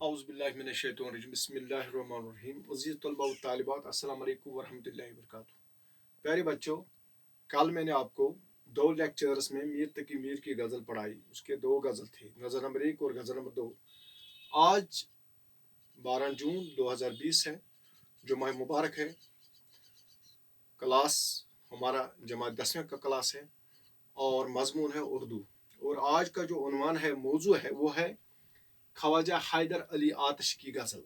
औज़ुबिल्लाहिमिनश्शैतानिर्रजीम बिस्मिल्लाहिर्रहमानिर्रहीम अज़ीज़ तलबा व तालिबात अस्सलाम वालेकुम व रहमतुल्लाहि व बरकातुहू। प्यारे बच्चों, कल मैंने आपको दो लेक्चर्स में मीर तकी मीर की गज़ल पढ़ाई। उसके दो गज़ल थे, गज़ल नंबर 1 और गज़ल नंबर 2। आज 12 जून 2020 है, जुमा मुबारक है। क्लास हमारा जमात 10वीं का क्लास है और मज़मून है उर्दू। और आज का जो उन्वान है, मौजू है, वो है ख्वाजा हैदर अली आतिश की गज़ल।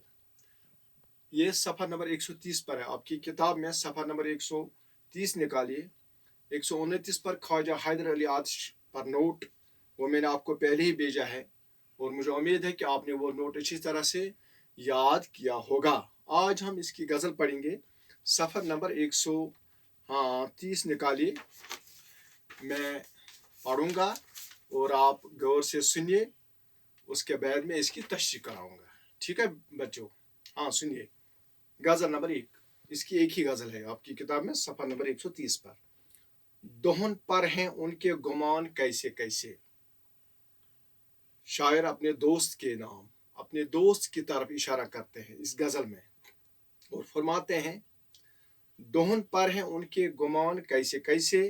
ये सफ़ा नंबर 130 पर है। आपकी किताब में सफ़ा नंबर 130 निकालिए। 129 पर ख्वाजा हैदर अली आतिश पर नोट, वो मैंने आपको पहले ही भेजा है और मुझे उम्मीद है कि आपने वो नोट अच्छी तरह से याद किया होगा। आज हम इसकी गज़ल पढ़ेंगे। सफ़ा नंबर 130 निकालिए, मैं पढ़ूंगा और आप गौर से सुनिए, उसके बाद में इसकी तशरीह कराऊंगा। ठीक है बच्चों? हाँ, सुनिए। गज़ल नंबर 1, इसकी एक ही गज़ल है आपकी किताब में सफ़ा नंबर 130 पर। दोहन पर हैं उनके गुमान कैसे कैसे। शायर अपने दोस्त के नाम, अपने दोस्त की तरफ इशारा करते हैं इस गज़ल में और फरमाते हैं, दोहन पर हैं उनके गुमान कैसे कैसे,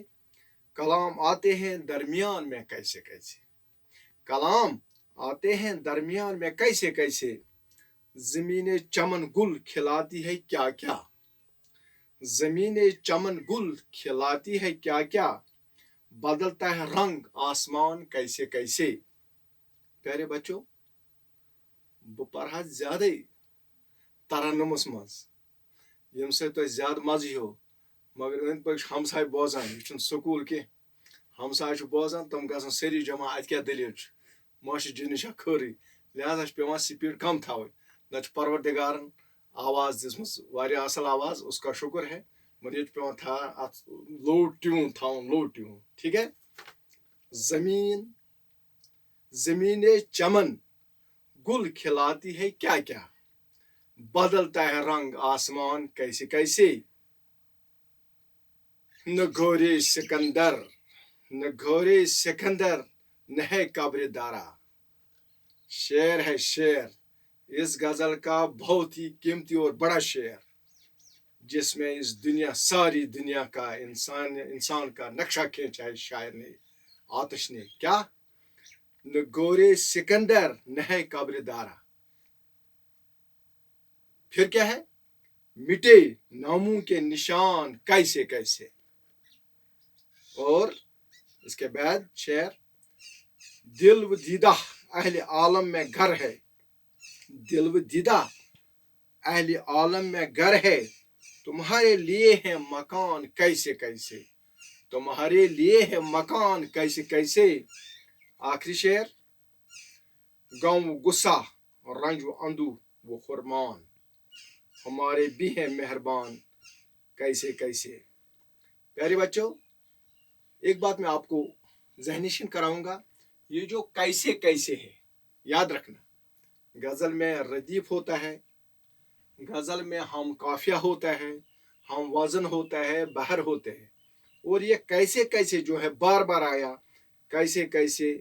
कलाम आते हैं दरमियान में कैसे कैसे। कलाम आते हैं दरमियान में कैसे कैसे, ज़मीने चमन गुल खिलाती है क्या क्या। ज़मीने चमन गुल खिलाती है क्या क्या, बदलता है रंग आसमान कैसे कैसे। प्यारे बच्चों, बह पढ़ा ज्यादा तरन्नुमस मज यम से तो ज्यादा मज हो, मगर अंद पक हमसाय बोजान, यह स्कूल की हमसाय बोजान, तम गसन सारी जमा अत क्या दलील माशि जिन खरी, लिहाजा पेवान स्पीड कम थवन। न परवरदिगारन आवाज दिसमस वारिया असल आवाज, उसका शुक्र है, मगर ये पेवान था लो ट्यून थवन, लो ट्यून। ठीक है। जमीन जमीने चमन गुल खिलाती है क्या क्या, बदलता है रंग आसमान कैसे कैसे। न घोरे सिकंदर, न घोरे सिकंदर, न है कब्र दारा। शेर है शेर, इस गजल का बहुत ही कीमती और बड़ा शेर, जिसमें इस दुनिया, सारी दुनिया का इंसान का नक्शा खींचा है शायर ने, आतिश ने। क्या? न गोरे सिकंदर, न है कब्र दारा। फिर क्या है? मिटे नामों के निशान कैसे कैसे। और इसके बाद शेर, दिल व दीदा अहले आलम में घर है, दिल व दीदा अहले आलम में घर है, तुम्हारे लिए है मकान कैसे कैसे, तुम्हारे लिए है मकान कैसे कैसे। आखिरी शेर, गम गुस्सा रंज व अंदू वो फरमान, हमारे भी हैं मेहरबान कैसे कैसे। प्यारे बच्चों, एक बात मैं आपको ज़हननशीन कराऊंगा, ये जो कैसे कैसे है, याद रखना, गज़ल में रदीफ होता है, गज़ल में हम काफिया होता है, हम वज़न होता है, बहर होते हैं, और ये कैसे कैसे जो है बार बार आया कैसे कैसे,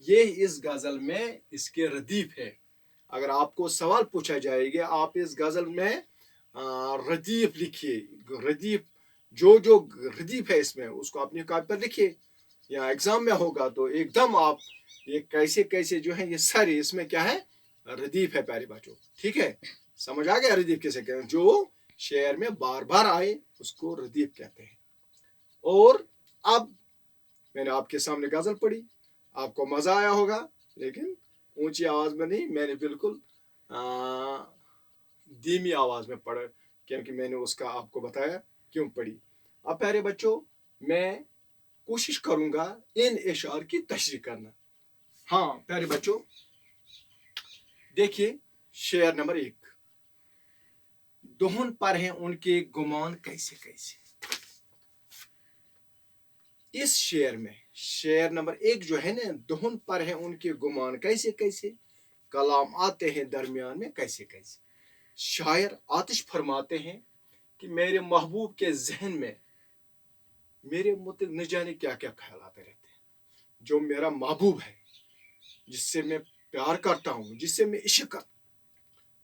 ये इस गज़ल में इसके रदीफ है। अगर आपको सवाल पूछा जाएगा, आप इस गज़ल में रदीफ लिखिए, रदीफ जो जो रदीफ है इसमें, उसको अपनी कॉपी पर लिखिए, या एग्जाम में होगा तो एकदम आप ये कैसे कैसे जो है, ये सारे इसमें क्या है, रदीफ है प्यारे बच्चों। ठीक है, समझ आ गया रदीफ किसे कहते हैं? जो शेर में बार बार आए उसको रदीफ कहते हैं। और अब मैंने आपके सामने गजल पढ़ी, आपको मजा आया होगा, लेकिन ऊंची आवाज में नहीं, मैंने बिल्कुल धीमी आवाज में पढ़ा, क्योंकि मैंने उसका आपको बताया क्यों पढ़ी। अब प्यारे बच्चों, मैं कोशिश करूंगा इन इशार की तशरीह करना। हाँ प्यारे बच्चों, देखिए शेर नंबर 1, दोहन पर हैं उनके गुमान कैसे कैसे। इस शेर में शेर नंबर 1 जो है ना, दोहन पर हैं उनके गुमान कैसे कैसे, कलाम आते हैं दरमियान में कैसे कैसे। शायर आतिश फरमाते हैं कि मेरे महबूब के जहन में मेरे मुतल्लिक न जाने क्या क्या ख्याल आते रहते हैं। जो मेरा महबूब है, जिससे मैं प्यार करता हूँ, जिससे मैं इश्क करता हूँ,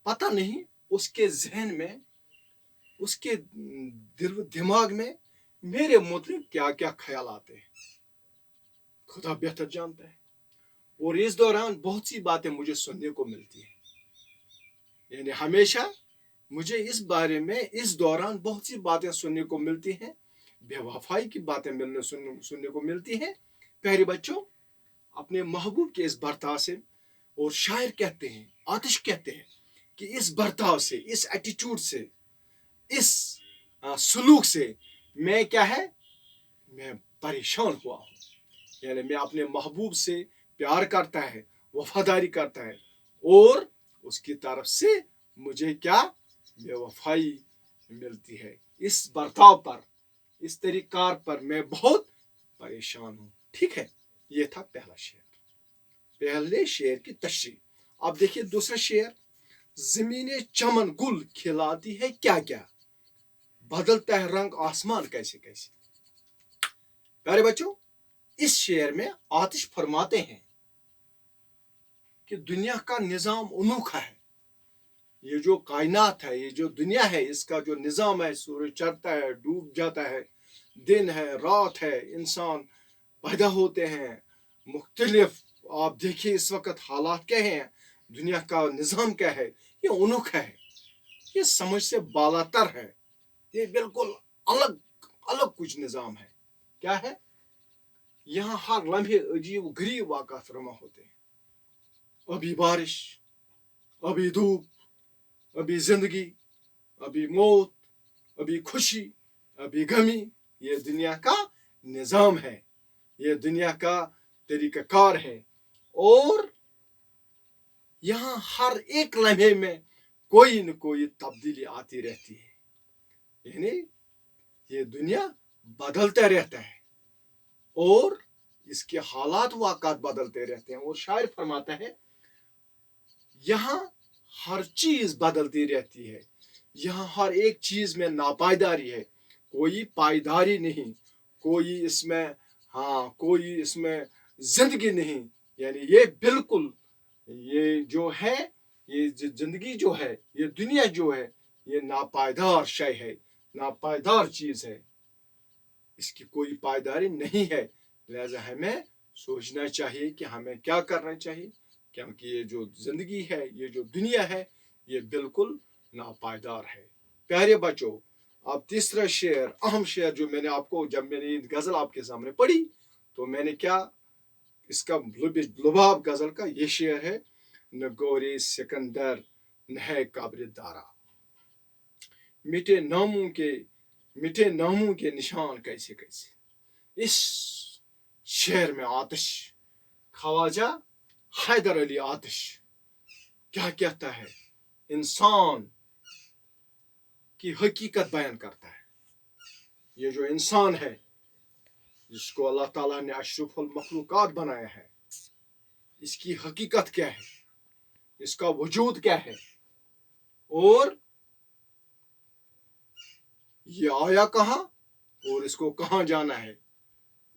पता नहीं उसके जहन में, उसके दिल दिमाग में मेरे मुताबिक क्या क्या ख्याल आते हैं, खुदा बेहतर जानता है। और इस दौरान बहुत सी बातें मुझे सुनने को मिलती हैं, यानी हमेशा मुझे इस बारे में इस दौरान बहुत सी बातें सुनने को मिलती हैं, बेवफाई की बातें सुनने को मिलती हैं। प्यारे बच्चों, अपने महबूब के इस बर्ताव से, और शायर कहते हैं, आतिश कहते हैं कि इस बर्ताव से, इस एटीट्यूड से, इस सलूक से मैं क्या है, मैं परेशान हुआ हूँ। यानी मैं अपने महबूब से प्यार करता है, वफादारी करता है, और उसकी तरफ से मुझे क्या बेवफाई मिलती है। इस बर्ताव पर, इस तरीकार पर मैं बहुत परेशान हूँ। ठीक है, ये था पहला शेर, पहले शेर की तशरीह। अब देखिए दूसरा शेर, जमीने चमन गुल खिलाती है क्या क्या, बदलता है रंग आसमान कैसे कैसे। प्यारे बच्चों, इस शेर में आतिश फरमाते हैं कि दुनिया का निजाम अनोखा है। ये जो कायनात है, ये जो दुनिया है, इसका जो निजाम है, सूरज चढ़ता है, डूब जाता है, दिन है, रात है, इंसान पैदा होते हैं, मुख्तलिफ, आप देखिए इस वक्त हालात क्या हैं, दुनिया का निजाम क्या है, ये अनोखा है, ये समझ से बालातर है, ये बिल्कुल अलग अलग कुछ निजाम है। क्या है, यहाँ हर लम्हे अजीब गरीब वाक़ात रमा होते हैं। अभी बारिश, अभी धूप, अभी जिंदगी, अभी मौत, अभी खुशी, अभी गमी। ये दुनिया का निजाम है, ये दुनिया का तरीक़ाकार है, और यहाँ हर एक लम्हे में कोई न कोई तब्दीली आती रहती है। यानी ये दुनिया बदलता रहता है, और इसके हालात वाक़ात बदलते रहते हैं। और शायर फरमाता है, यहाँ हर चीज बदलती रहती है, यहाँ हर एक चीज में नापायदारी है, कोई पायदारी नहीं, कोई इसमें, हाँ, कोई इसमें जिंदगी नहीं। यानी ये बिल्कुल, ये जो है, ये जिंदगी जो है, ये दुनिया जो है, ये नापायदार शय है, नापायदार चीज है, इसकी कोई पायदारी नहीं है। लिहाजा हमें सोचना चाहिए कि हमें क्या करना चाहिए, क्योंकि ये जो जिंदगी है, ये जो दुनिया है, ये बिल्कुल नापायदार है। प्यारे बच्चों, अब तीसरा शेर, अहम शेर, जो मैंने आपको, जब मैंने गजल आपके सामने पढ़ी तो मैंने क्या, इसका लुबाब गजल का ये शेर है, न गोरे सिकंदर न है काबिल दारा, मिटे नामों के निशान कैसे कैसे। इस शेर में आतिश, ख्वाजा हैदर अली आतिश क्या कहता है, इंसान की हकीकत बयान करता है। ये जो इंसान है, जिसको अल्लाह ताला ने अशरफुल मखलूकात बनाया है, इसकी हकीकत क्या है, इसका वजूद क्या है, और ये आया कहाँ, और इसको कहाँ जाना है,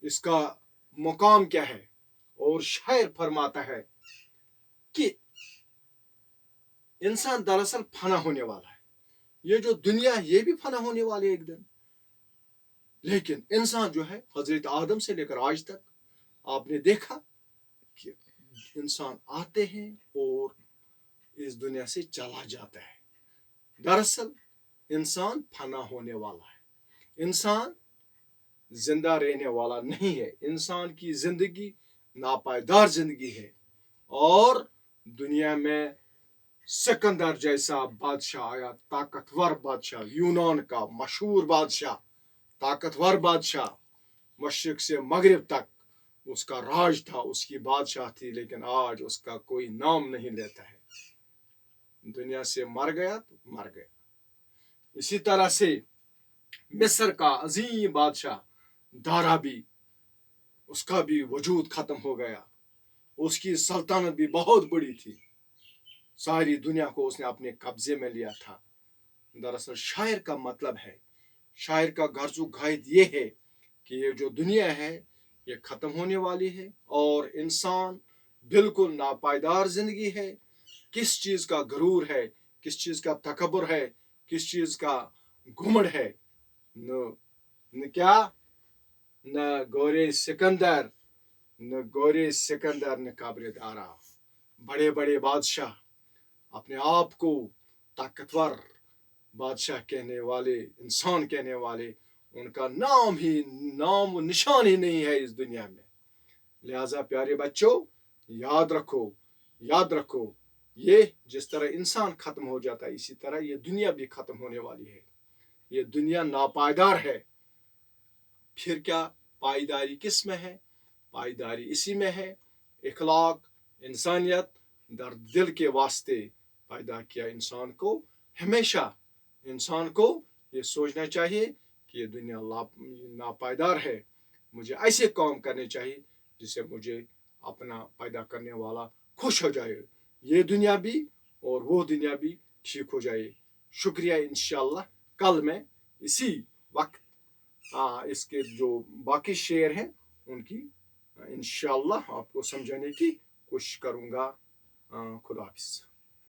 इसका मुकाम क्या है। और शायर फरमाता है कि इंसान दरअसल फना होने वाला है, ये जो दुनिया, ये भी फना होने वाली है एक दिन। लेकिन इंसान जो है, हजरत आदम से लेकर आज तक आपने देखा कि इंसान आते हैं और इस दुनिया से चला जाता है। दरअसल इंसान फना होने वाला है, इंसान जिंदा रहने वाला नहीं है। इंसान की जिंदगी नापायदार जिंदगी है, और दुनिया में सिकंदर जैसा बादशाह आया, ताकतवर बादशाह, यूनान का मशहूर बादशाह, ताकतवर बादशाह, मशरिक से मगरिब तक उसका राज था, उसकी बादशाह थी, लेकिन आज उसका कोई नाम नहीं लेता है, दुनिया से मर गया तो मर गया। इसी तरह से मिस्र का अजीम बादशाह दारा भी, उसका भी वजूद खत्म हो गया, उसकी सल्तनत भी बहुत बड़ी थी, सारी दुनिया को उसने अपने कब्जे में लिया था। दरअसल शायर का मतलब है, शायर का गर्जु गायद ये है कि ये जो दुनिया है, ये ख़त्म होने वाली है, और इंसान बिल्कुल नापायदार जिंदगी है। किस चीज़ का गरूर है, किस चीज का तकबर है, किस चीज का घुमड़ है। न क्या, न गोरे सिकंदर, न गोरे सिकंदर न काबिल दारा। बड़े बड़े बादशाह, अपने आप को ताकतवर बादशाह कहने वाले, इंसान कहने वाले, उनका नाम निशान ही नहीं है इस दुनिया में। लिहाजा प्यारे बच्चों, याद रखो, ये जिस तरह इंसान खत्म हो जाता है, इसी तरह ये दुनिया भी खत्म होने वाली है। ये दुनिया नापायदार है। फिर क्या पायदारी किस में है? पायदारी इसी में है, इखलाक, इंसानियत, दर्द दिल के वास्ते पैदा किया इंसान को। हमेशा इंसान को ये सोचना चाहिए कि ये दुनिया नापायदार है, मुझे ऐसे काम करने चाहिए जिससे मुझे अपना पैदा करने वाला खुश हो जाए, ये दुनिया भी और वो दुनिया भी ठीक हो जाए। शुक्रिया। इंशाअल्लाह कल मैं इसी वक्त इसके जो बाकी शेर हैं उनकी इंशाअल्लाह आपको समझाने की कोशिश करूँगा। खुदा हाफिज़।